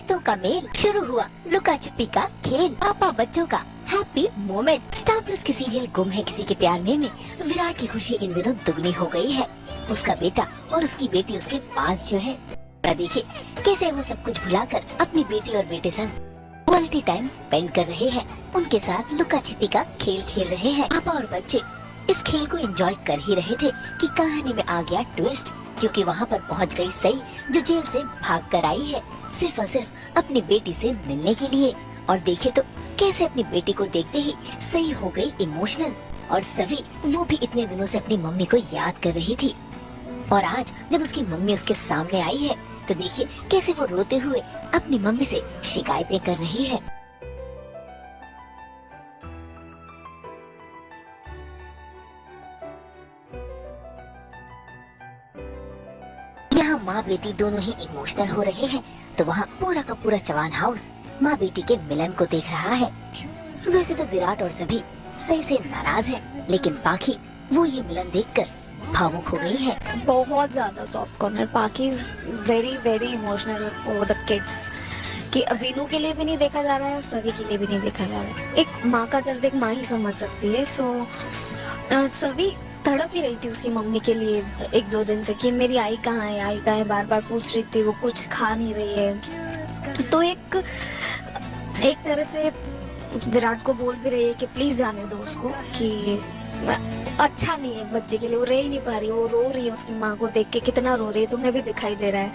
रिश्तों का मेल, शुरू हुआ लुका छिपी का खेल, पापा बच्चों का हैप्पी मोमेंट। स्टार प्लस के सीरियल गुम है किसी के प्यार में विराट की खुशी इन दिनों दुगनी हो गई है। उसका बेटा और उसकी बेटी उसके पास जो है। देखिए कैसे वो सब कुछ भुलाकर अपनी बेटी और बेटे संग क्वालिटी टाइम स्पेंड कर रहे हैं। उनके साथ लुका छिपी का खेल खेल रहे हैं। पापा और बच्चे इस खेल को एंजॉय कर ही रहे थे कि कहानी में आ गया ट्विस्ट, क्योंकि वहाँ पर पहुँच गई सई, जो जेल से भाग कर आई है सिर्फ और सिर्फ अपनी बेटी से मिलने के लिए। और देखे तो कैसे अपनी बेटी को देखते ही सही हो गई इमोशनल, और सभी वो भी इतने दिनों से अपनी मम्मी को याद कर रही थी। और आज जब उसकी मम्मी उसके सामने आई है तो देखिए कैसे वो रोते हुए अपनी मम्मी से शिकायतें कर रही है। यहाँ माँ बेटी दोनों ही इमोशनल हो रहे हैं, तो वहाँ पूरा का पूरा चवान हाउस माँ बेटी के मिलन को देख रहा है। वैसे तो विराट और सभी सही से नाराज है, लेकिन पाखी वो ये मिलन देखकर भावुक हो गई है। बहुत ज्यादा सॉफ्ट कॉर्नर। पाखी is very very emotional for the kids, कि वीनू के लिए भी नहीं देखा जा रहा है और सभी के लिए भी नहीं देखा जा रहा है। एक माँ का दर्द एक माँ ही समझ सकती है। सो सभी तड़प ही रही थी उसकी मम्मी के लिए एक दो दिन से कि मेरी आई कहाँ है, आई कहाँ है, बार बार पूछ रही थी। वो कुछ खा नहीं रही है, तो एक तरह से विराट को बोल भी रही है कि प्लीज जाने दो उसको, कि अच्छा नहीं है बच्चे के लिए। वो रह ही नहीं पा रही, वो रो रही है उसकी माँ को देख के, कितना रो रही है, तुम्हें भी दिखाई दे रहा है,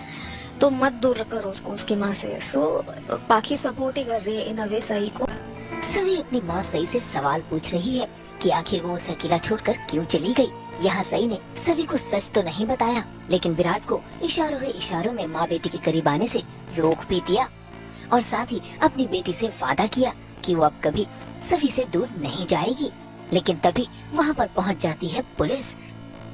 तो मत दूर करो उसको उसकी माँ से। सो पाखी सपोर्ट ही कर रही है इन अ वे सही को। सभी अपनी माँ सही से सवाल पूछ रही है कि आखिर वो उसे अकेला छोड़कर क्यों चली गई। यहाँ सही ने सभी को सच तो नहीं बताया, लेकिन विराट को इशारों ही इशारों में माँ बेटी के करीब आने से रोक भी दिया, और साथ ही अपनी बेटी से वादा किया कि वो अब कभी सभी से दूर नहीं जाएगी। लेकिन तभी वहाँ पर पहुँच जाती है पुलिस,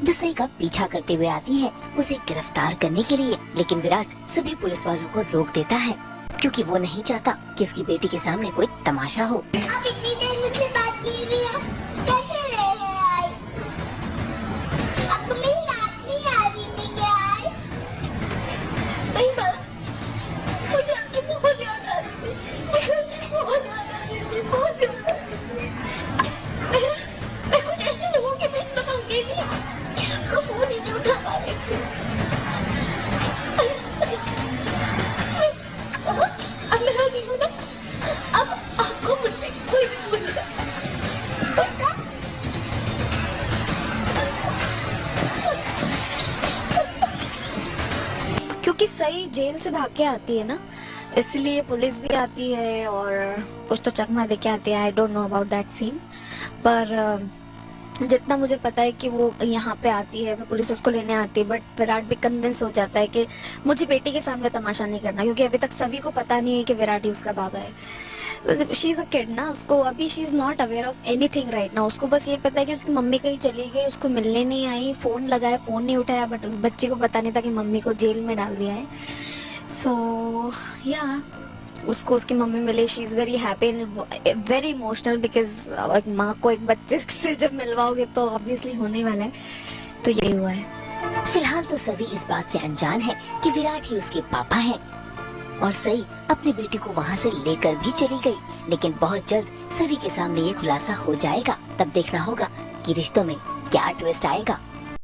जो सही का पीछा करते हुए आती है उसे गिरफ्तार करने के लिए। लेकिन विराट सभी पुलिस वालों को रोक देता है, क्योंकि वो नहीं चाहता कि उसकी बेटी के सामने कोई तमाशा हो। आप इतनी देर मुझसे बात की हुई है, कैसे रह रहे हैं? आपको मेरी याद नहीं आ रही थी क्या? नहीं माँ, मुझे आपकी बहुत याद आ रही थी, मुझे आपकी बहुत याद आ रही थी, बहुत याद आ रही थी। मैं कुछ ऐसे लोगों के बीच में फंस गई थी कि आपका फोन ही नहीं उठा पा रही थी। I'm sorry. अब मैं आ गई हूँ ना, अब आपको मुझसे कोई नहीं बोलेगा। क्योंकि सही जेल से भाग के आती है ना, इसलिए पुलिस भी आती है और कुछ तो चकमा दे के आती है। I don't know about that scene, पर जितना मुझे पता है कि वो यहाँ पे आती है, पुलिस उसको लेने आती है, बट विराट भी कन्विंस हो जाता है कि मुझे बेटी के सामने तमाशा नहीं करना, क्योंकि अभी तक सभी को पता नहीं है कि विराट ही उसका बाबा है। शी इज अ किड ना, उसको अभी she is not aware of anything right ना। उसको बस ये पता है कि उसकी मम्मी कहीं चली गई, उसको मिलने नहीं आई, फोन लगाया फोन नहीं उठाया, बट उस बच्चे को पता नहीं था कि मम्मी को जेल में डाल दिया है। सो या उसको उसकी मम्मी मिले, she is very happy and very emotional, because एक माँ को एक बच्चे से जब मिलवाओगे तो ऑब्वियसली होने वाला है। तो यही हुआ है। फिलहाल तो सभी इस बात से अनजान है कि विराट ही उसके पापा हैं, और सही अपनी बेटी को वहाँ से लेकर भी चली गई। लेकिन बहुत जल्द सभी के सामने ये खुलासा हो जाएगा, तब देखना होगा कि रिश्तों में क्या ट्विस्ट आएगा।